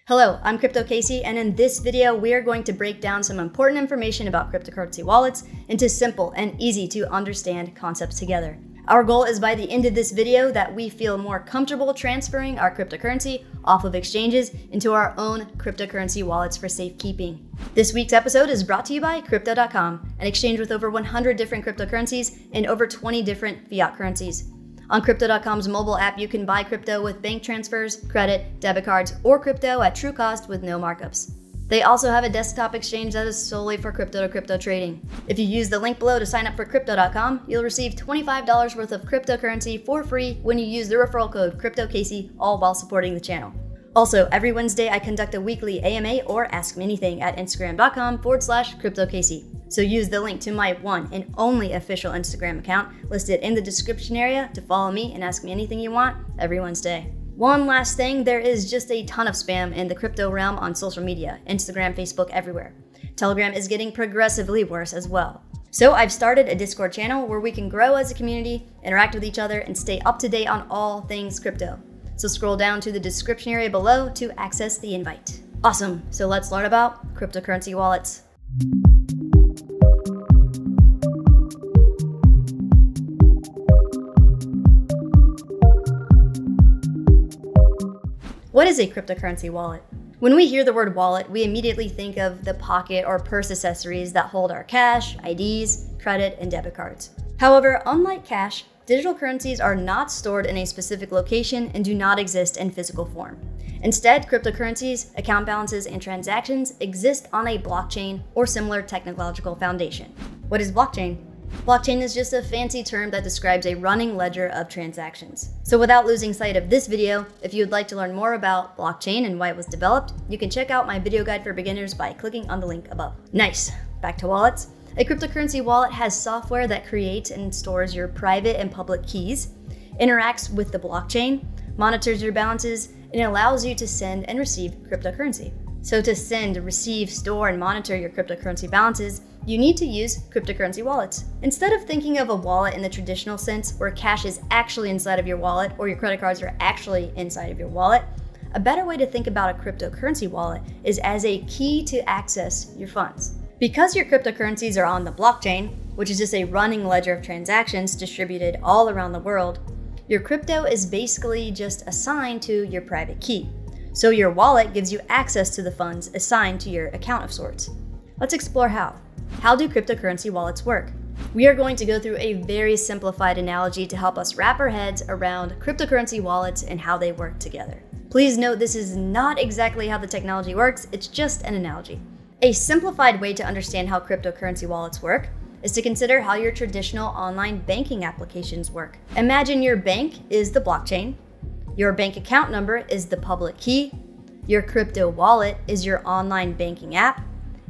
Hello, I'm Crypto Casey, and in this video, we are going to break down some important information about cryptocurrency wallets into simple and easy to understand concepts together. Our goal is by the end of this video that we feel more comfortable transferring our cryptocurrency off of exchanges into our own cryptocurrency wallets for safekeeping. This week's episode is brought to you by Crypto.com, an exchange with over 100 different cryptocurrencies and over 20 different fiat currencies. On Crypto.com's mobile app, you can buy crypto with bank transfers, credit, debit cards, or crypto at true cost with no markups. They also have a desktop exchange that is solely for crypto-to-crypto trading. If you use the link below to sign up for Crypto.com, you'll receive $25 worth of cryptocurrency for free when you use the referral code CryptoCasey, all while supporting the channel. Also, every Wednesday, I conduct a weekly AMA or Ask Me Anything at Instagram.com/CryptoCasey. So use the link to my one and only official Instagram account listed in the description area to follow me and ask me anything you want every Wednesday. One last thing, there is just a ton of spam in the crypto realm on social media, Instagram, Facebook, everywhere. Telegram is getting progressively worse as well. So I've started a Discord channel where we can grow as a community, interact with each other, and stay up to date on all things crypto. So scroll down to the description area below to access the invite. Awesome, so let's learn about cryptocurrency wallets. What is a cryptocurrency wallet? When we hear the word wallet, we immediately think of the pocket or purse accessories that hold our cash, IDs, credit, and debit cards. However, unlike cash, digital currencies are not stored in a specific location and do not exist in physical form. Instead, cryptocurrencies, account balances, and transactions exist on a blockchain or similar technological foundation. What is blockchain? Blockchain is just a fancy term that describes a running ledger of transactions. So without losing sight of this video, if you would like to learn more about blockchain and why it was developed, you can check out my video guide for beginners by clicking on the link above. Nice, back to wallets. A cryptocurrency wallet has software that creates and stores your private and public keys, interacts with the blockchain, monitors your balances, and allows you to send and receive cryptocurrency. So to send, receive, store, and monitor your cryptocurrency balances, you need to use cryptocurrency wallets. Instead of thinking of a wallet in the traditional sense where cash is actually inside of your wallet or your credit cards are actually inside of your wallet, a better way to think about a cryptocurrency wallet is as a key to access your funds. Because your cryptocurrencies are on the blockchain, which is just a running ledger of transactions distributed all around the world, your crypto is basically just assigned to your private key. So your wallet gives you access to the funds assigned to your account of sorts. Let's explore how. How do cryptocurrency wallets work? We are going to go through a very simplified analogy to help us wrap our heads around cryptocurrency wallets and how they work together. Please note this is not exactly how the technology works, it's just an analogy. A simplified way to understand how cryptocurrency wallets work is to consider how your traditional online banking applications work. Imagine your bank is the blockchain, your bank account number is the public key, your crypto wallet is your online banking app,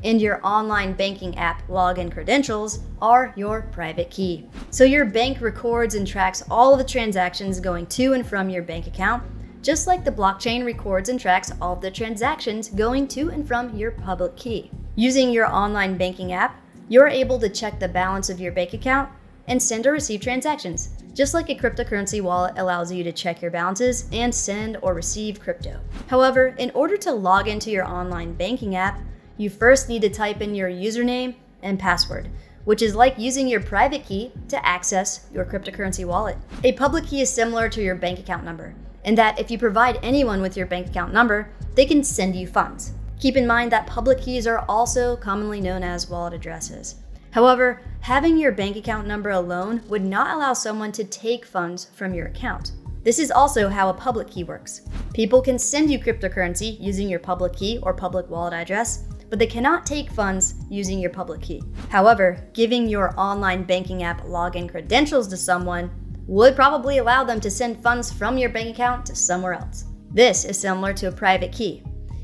and your online banking app login credentials are your private key. So your bank records and tracks all of the transactions going to and from your bank account, just like the blockchain records and tracks all of the transactions going to and from your public key. Using your online banking app, you're able to check the balance of your bank account and send or receive transactions, just like a cryptocurrency wallet allows you to check your balances and send or receive crypto. However, in order to log into your online banking app, you first need to type in your username and password, which is like using your private key to access your cryptocurrency wallet. A public key is similar to your bank account number, in that if you provide anyone with your bank account number, they can send you funds. Keep in mind that public keys are also commonly known as wallet addresses. However, having your bank account number alone would not allow someone to take funds from your account. This is also how a public key works. People can send you cryptocurrency using your public key or public wallet address, but they cannot take funds using your public key. However, giving your online banking app login credentials to someone would probably allow them to send funds from your bank account to somewhere else. This is similar to a private key.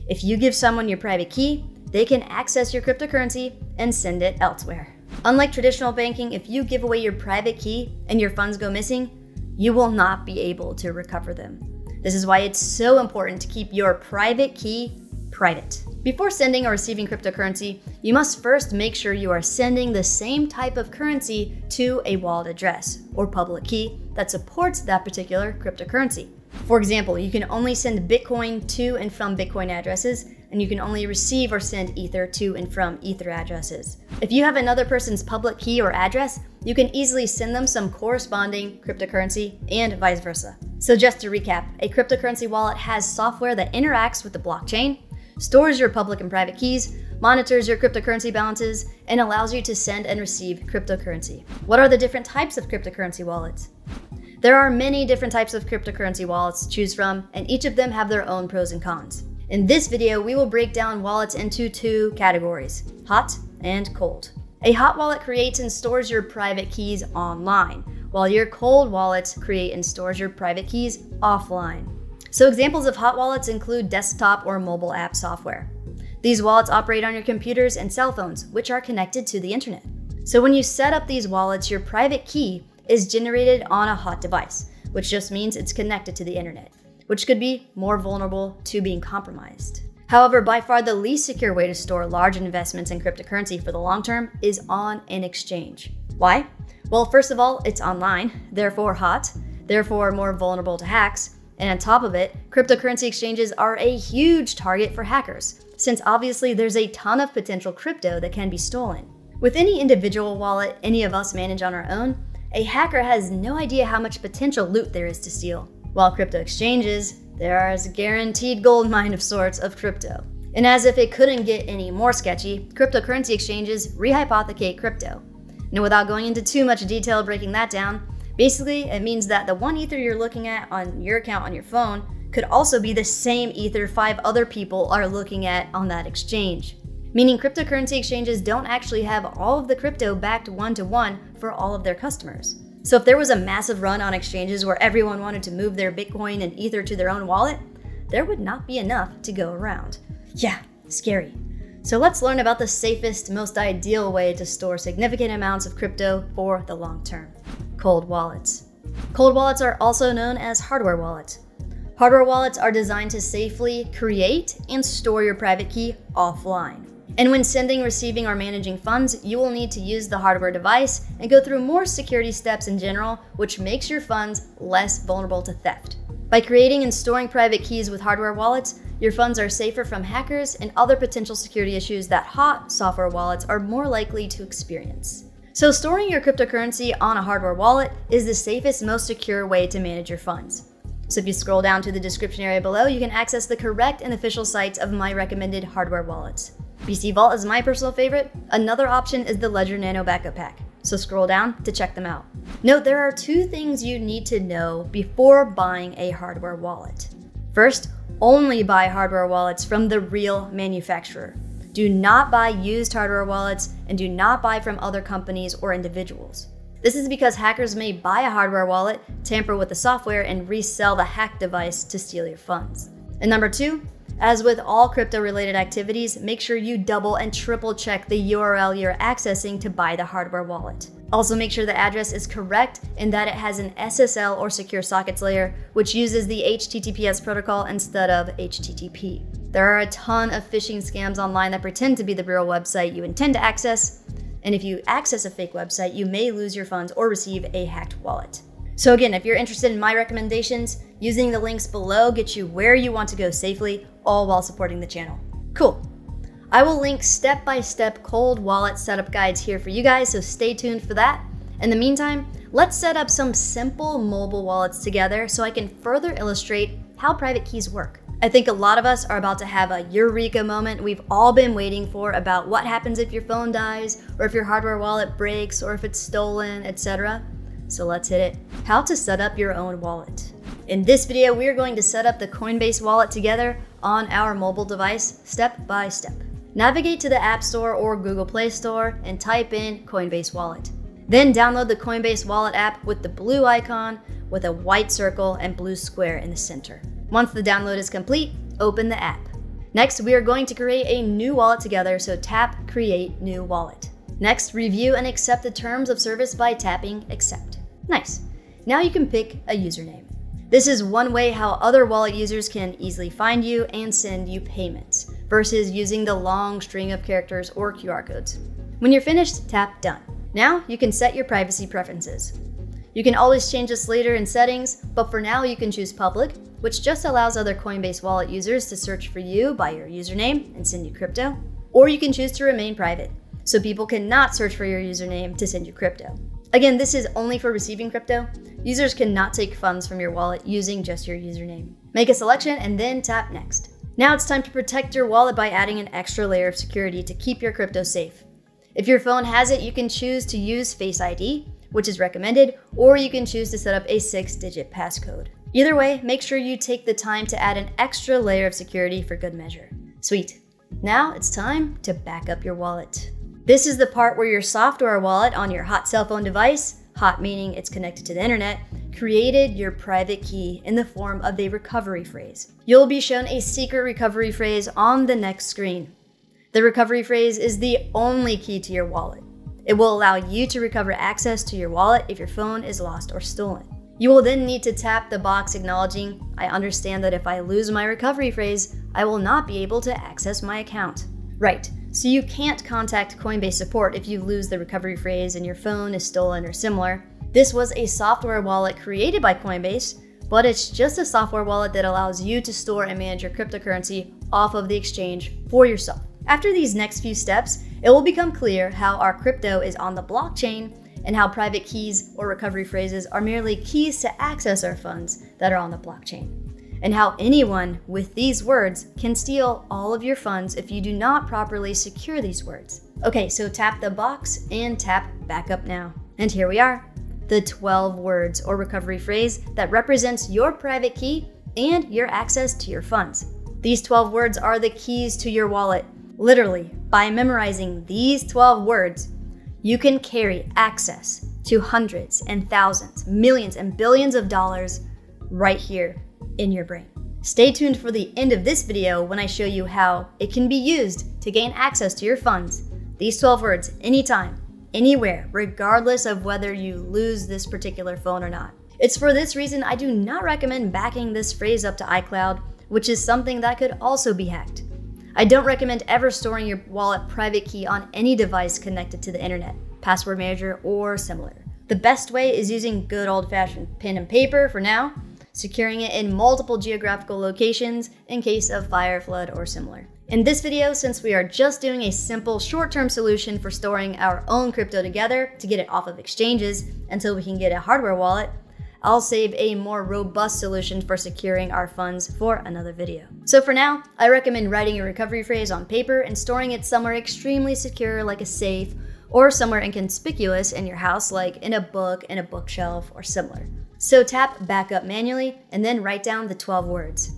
If you give someone your private key, they can access your cryptocurrency and send it elsewhere. Unlike traditional banking, if you give away your private key and your funds go missing, you will not be able to recover them. This is why it's so important to keep your private key private. Before sending or receiving cryptocurrency, you must first make sure you are sending the same type of currency to a wallet address or public key that supports that particular cryptocurrency. For example, you can only send Bitcoin to and from Bitcoin addresses, and you can only receive or send Ether to and from Ether addresses. If you have another person's public key or address, you can easily send them some corresponding cryptocurrency and vice versa. So just to recap, a cryptocurrency wallet has software that interacts with the blockchain, stores your public and private keys, monitors your cryptocurrency balances, and allows you to send and receive cryptocurrency. What are the different types of cryptocurrency wallets? There are many different types of cryptocurrency wallets to choose from, and each of them have their own pros and cons. In this video, we will break down wallets into two categories, hot and cold. A hot wallet creates and stores your private keys online, while your cold wallets create and stores your private keys offline. So examples of hot wallets include desktop or mobile app software. These wallets operate on your computers and cell phones, which are connected to the internet. So when you set up these wallets, your private key is generated on a hot device, which just means it's connected to the internet, which could be more vulnerable to being compromised. However, by far the least secure way to store large investments in cryptocurrency for the long term is on an exchange. Why? Well, first of all, it's online, therefore hot, therefore more vulnerable to hacks, and on top of it, cryptocurrency exchanges are a huge target for hackers, since obviously there's a ton of potential crypto that can be stolen. With any individual wallet any of us manage on our own, a hacker has no idea how much potential loot there is to steal. While crypto exchanges, there is a guaranteed gold mine of sorts of crypto. And as if it couldn't get any more sketchy, cryptocurrency exchanges rehypothecate crypto. Now, without going into too much detail breaking that down, basically it means that the one Ether you're looking at on your account on your phone could also be the same Ether 5 other people are looking at on that exchange. Meaning cryptocurrency exchanges don't actually have all of the crypto backed one-to-one for all of their customers. So if there was a massive run on exchanges where everyone wanted to move their Bitcoin and Ether to their own wallet, there would not be enough to go around. Yeah, scary. So let's learn about the safest, most ideal way to store significant amounts of crypto for the long term. Cold wallets. Cold wallets are also known as hardware wallets. Hardware wallets are designed to safely create and store your private key offline. And when sending, receiving, or managing funds, you will need to use the hardware device and go through more security steps in general, which makes your funds less vulnerable to theft. By creating and storing private keys with hardware wallets, your funds are safer from hackers and other potential security issues that hot software wallets are more likely to experience. So storing your cryptocurrency on a hardware wallet is the safest, most secure way to manage your funds. So if you scroll down to the description area below, you can access the correct and official sites of my recommended hardware wallets. BC Vault is my personal favorite. Another option is the Ledger Nano Backup Pack, so scroll down to check them out. Note there are two things you need to know before buying a hardware wallet. First, only buy hardware wallets from the real manufacturer. Do not buy used hardware wallets and do not buy from other companies or individuals. This is because hackers may buy a hardware wallet, tamper with the software, and resell the hacked device to steal your funds. And number two, as with all crypto-related activities, make sure you double and triple check the URL you're accessing to buy the hardware wallet. Also make sure the address is correct and that it has an SSL or secure sockets layer, which uses the HTTPS protocol instead of HTTP. There are a ton of phishing scams online that pretend to be the real website you intend to access, and if you access a fake website, you may lose your funds or receive a hacked wallet. So again, if you're interested in my recommendations, using the links below gets you where you want to go safely, all while supporting the channel. Cool. I will link step-by-step cold wallet setup guides here for you guys, so stay tuned for that. In the meantime, let's set up some simple mobile wallets together so I can further illustrate how private keys work. I think a lot of us are about to have a eureka moment we've all been waiting for about what happens if your phone dies, or if your hardware wallet breaks, or if it's stolen, etc. So let's hit it. How to set up your own wallet. In this video, we are going to set up the Coinbase wallet together on our mobile device step by step. Navigate to the App Store or Google Play Store and type in Coinbase Wallet. Then download the Coinbase Wallet app with the blue icon with a white circle and blue square in the center. Once the download is complete, open the app. Next, we are going to create a new wallet together, so tap Create New Wallet. Next, review and accept the terms of service by tapping Accept. Nice. Now you can pick a username. This is one way how other wallet users can easily find you and send you payments, versus using the long string of characters or QR codes. When you're finished, tap Done. Now you can set your privacy preferences. You can always change this later in settings, but for now you can choose public, which just allows other Coinbase wallet users to search for you by your username and send you crypto. Or you can choose to remain private, so people cannot search for your username to send you crypto. Again, this is only for receiving crypto. Users cannot take funds from your wallet using just your username. Make a selection and then tap next. Now it's time to protect your wallet by adding an extra layer of security to keep your crypto safe. If your phone has it, you can choose to use Face ID, which is recommended, or you can choose to set up a 6-digit passcode. Either way, make sure you take the time to add an extra layer of security for good measure. Sweet. Now it's time to back up your wallet. This is the part where your software wallet on your hot cell phone device, hot meaning it's connected to the internet, created your private key in the form of a recovery phrase. You'll be shown a secret recovery phrase on the next screen. The recovery phrase is the only key to your wallet. It will allow you to recover access to your wallet if your phone is lost or stolen. You will then need to tap the box acknowledging, I understand that if I lose my recovery phrase, I will not be able to access my account. Right, so you can't contact Coinbase support if you lose the recovery phrase and your phone is stolen or similar. This was a software wallet created by Coinbase, but it's just a software wallet that allows you to store and manage your cryptocurrency off of the exchange for yourself. After these next few steps, it will become clear how our crypto is on the blockchain and how private keys or recovery phrases are merely keys to access our funds that are on the blockchain, and how anyone with these words can steal all of your funds if you do not properly secure these words. Okay, so tap the box and tap backup now. And here we are, the 12 words or recovery phrase that represents your private key and your access to your funds. These 12 words are the keys to your wallet. Literally, by memorizing these 12 words, you can carry access to hundreds and thousands, millions and billions of dollars right here in your brain. Stay tuned for the end of this video when I show you how it can be used to gain access to your funds. These 12 words anytime, anywhere, regardless of whether you lose this particular phone or not. It's for this reason I do not recommend backing this phrase up to iCloud, which is something that could also be hacked. I don't recommend ever storing your wallet private key on any device connected to the internet, password manager, or similar. The best way is using good old-fashioned pen and paper for now, securing it in multiple geographical locations in case of fire, flood, or similar. In this video, since we are just doing a simple short-term solution for storing our own crypto together to get it off of exchanges until we can get a hardware wallet, I'll save a more robust solution for securing our funds for another video. So for now, I recommend writing a recovery phrase on paper and storing it somewhere extremely secure like a safe, or somewhere inconspicuous in your house like in a book, in a bookshelf, or similar. So tap backup manually and then write down the 12 words.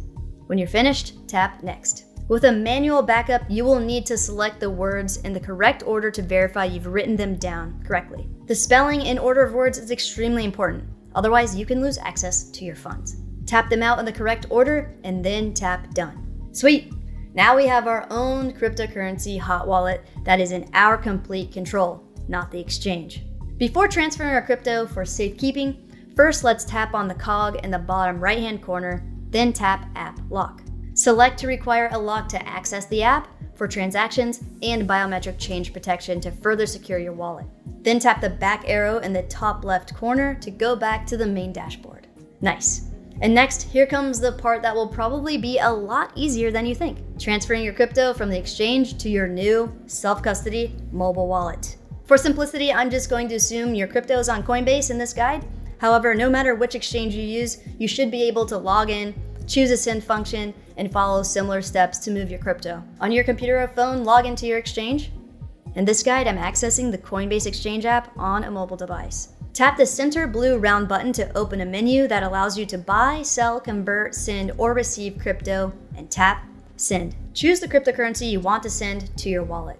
When you're finished, tap next. With a manual backup, you will need to select the words in the correct order to verify you've written them down correctly. The spelling and order of words is extremely important. Otherwise, you can lose access to your funds. Tap them out in the correct order and then tap done. Sweet! Now we have our own cryptocurrency hot wallet that is in our complete control, not the exchange. Before transferring our crypto for safekeeping, first let's tap on the cog in the bottom right-hand corner, then tap App Lock. Select to require a lock to access the app for transactions and biometric change protection to further secure your wallet. Then tap the back arrow in the top left corner to go back to the main dashboard. Nice. And next, here comes the part that will probably be a lot easier than you think. Transferring your crypto from the exchange to your new self-custody mobile wallet. For simplicity, I'm just going to assume your crypto is on Coinbase in this guide. However, no matter which exchange you use, you should be able to log in, choose a send function, and follow similar steps to move your crypto. On your computer or phone, log into your exchange. In this guide, I'm accessing the Coinbase Exchange app on a mobile device. Tap the center blue round button to open a menu that allows you to buy, sell, convert, send, or receive crypto, and tap Send. Choose the cryptocurrency you want to send to your wallet.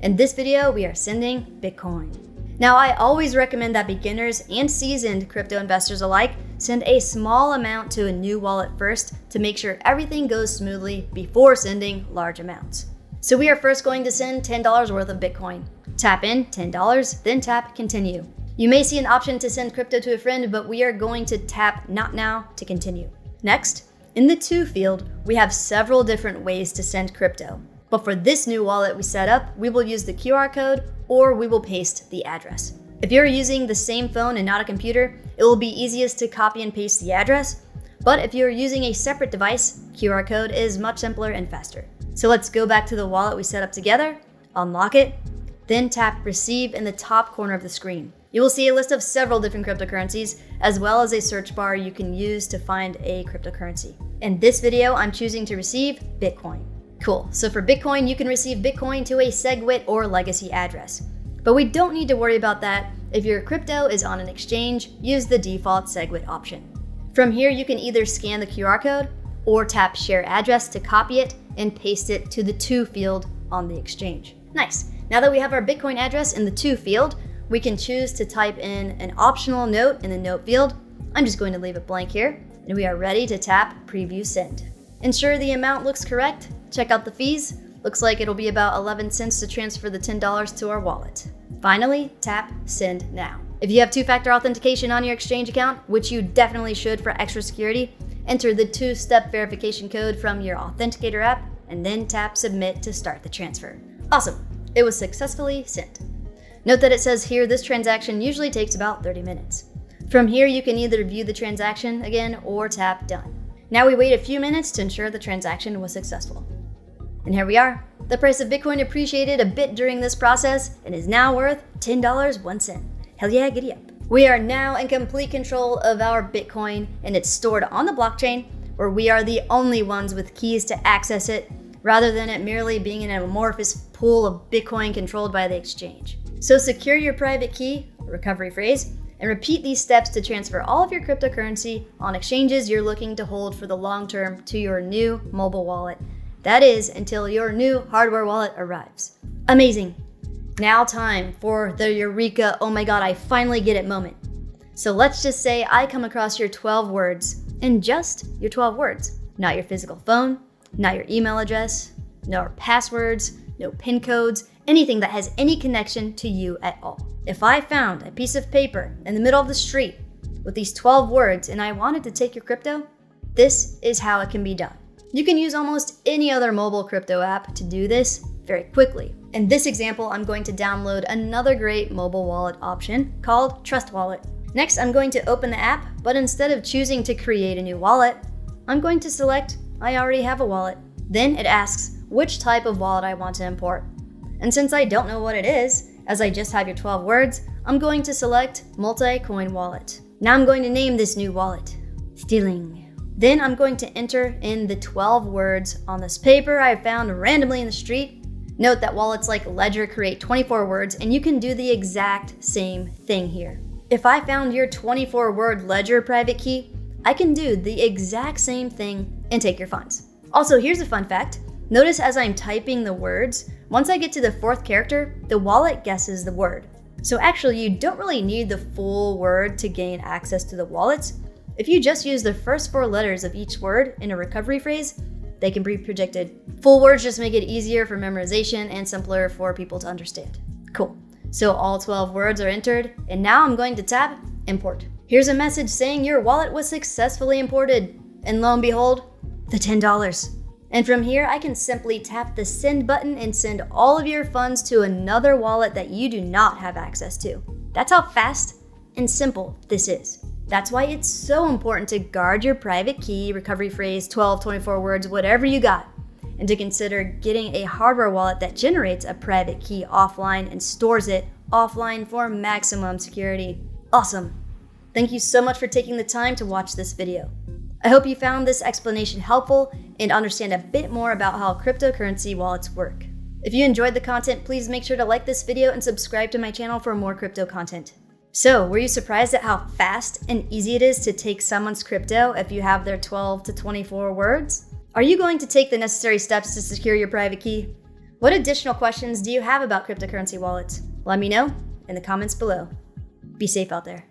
In this video, we are sending Bitcoin. Now, I always recommend that beginners and seasoned crypto investors alike send a small amount to a new wallet first to make sure everything goes smoothly before sending large amounts. So we are first going to send $10 worth of Bitcoin. Tap in $10, then tap Continue. You may see an option to send crypto to a friend, but we are going to tap Not Now to continue. Next, in the To field, we have several different ways to send crypto. But for this new wallet we set up, we will use the QR code or we will paste the address. If you're using the same phone and not a computer, it will be easiest to copy and paste the address. But if you're using a separate device, QR code is much simpler and faster. So let's go back to the wallet we set up together, unlock it, then tap Receive in the top corner of the screen. You will see a list of several different cryptocurrencies, as well as a search bar you can use to find a cryptocurrency. In this video, I'm choosing to receive Bitcoin. Cool, so for Bitcoin, you can receive Bitcoin to a SegWit or legacy address. But we don't need to worry about that. If your crypto is on an exchange, use the default SegWit option. From here, you can either scan the QR code or tap Share Address to copy it and paste it to the To field on the exchange. Nice. Now that we have our Bitcoin address in the To field, we can choose to type in an optional note in the Note field. I'm just going to leave it blank here, and we are ready to tap Preview Send. Ensure the amount looks correct. Check out the fees. Looks like it'll be about 11 cents to transfer the $10 to our wallet. Finally, tap Send Now. If you have two-factor authentication on your exchange account, which you definitely should for extra security, enter the two-step verification code from your Authenticator app and then tap Submit to start the transfer. Awesome, it was successfully sent. Note that it says here this transaction usually takes about 30 minutes. From here, you can either view the transaction again or tap Done. Now we wait a few minutes to ensure the transaction was successful. And here we are. The price of Bitcoin appreciated a bit during this process and is now worth $10.01. Hell yeah, giddy up. We are now in complete control of our Bitcoin, and it's stored on the blockchain, where we are the only ones with keys to access it, rather than it merely being an amorphous pool of Bitcoin controlled by the exchange. So secure your private key, recovery phrase, and repeat these steps to transfer all of your cryptocurrency on exchanges you're looking to hold for the long term to your new mobile wallet. That is, until your new hardware wallet arrives. Amazing. Now time for the Eureka, oh my god, I finally get it moment. So let's just say I come across your 12 words, and just your 12 words. Not your physical phone, not your email address, no passwords, no PIN codes, anything that has any connection to you at all. If I found a piece of paper in the middle of the street with these 12 words and I wanted to take your crypto, this is how it can be done. You can use almost any other mobile crypto app to do this very quickly. In this example, I'm going to download another great mobile wallet option called Trust Wallet. Next, I'm going to open the app, but instead of choosing to create a new wallet, I'm going to select I already have a wallet. Then it asks which type of wallet I want to import. And since I don't know what it is, as I just have your 12 words, I'm going to select Multi-Coin Wallet. Now I'm going to name this new wallet Stealing. Then I'm going to enter in the 12 words on this paper I found randomly in the street. Note that wallets like Ledger create 24 words, and you can do the exact same thing here. If I found your 24-word Ledger private key, I can do the exact same thing and take your funds. Also, here's a fun fact. Notice as I'm typing the words, once I get to the 4th character, the wallet guesses the word. So actually, you don't really need the full word to gain access to the wallets. If you just use the first 4 letters of each word in a recovery phrase, they can be predicted. Full words just make it easier for memorization and simpler for people to understand. Cool. So all 12 words are entered, and now I'm going to tap Import. Here's a message saying your wallet was successfully imported, and lo and behold, the $10. And from here, I can simply tap the Send button and send all of your funds to another wallet that you do not have access to. That's how fast and simple this is. That's why it's so important to guard your private key, recovery phrase, 12, 24 words, whatever you got, and to consider getting a hardware wallet that generates a private key offline and stores it offline for maximum security. Awesome. Thank you so much for taking the time to watch this video. I hope you found this explanation helpful and understand a bit more about how cryptocurrency wallets work. If you enjoyed the content, please make sure to like this video and subscribe to my channel for more crypto content. So, were you surprised at how fast and easy it is to take someone's crypto if you have their 12 to 24 words? Are you going to take the necessary steps to secure your private key? What additional questions do you have about cryptocurrency wallets? Let me know in the comments below. Be safe out there.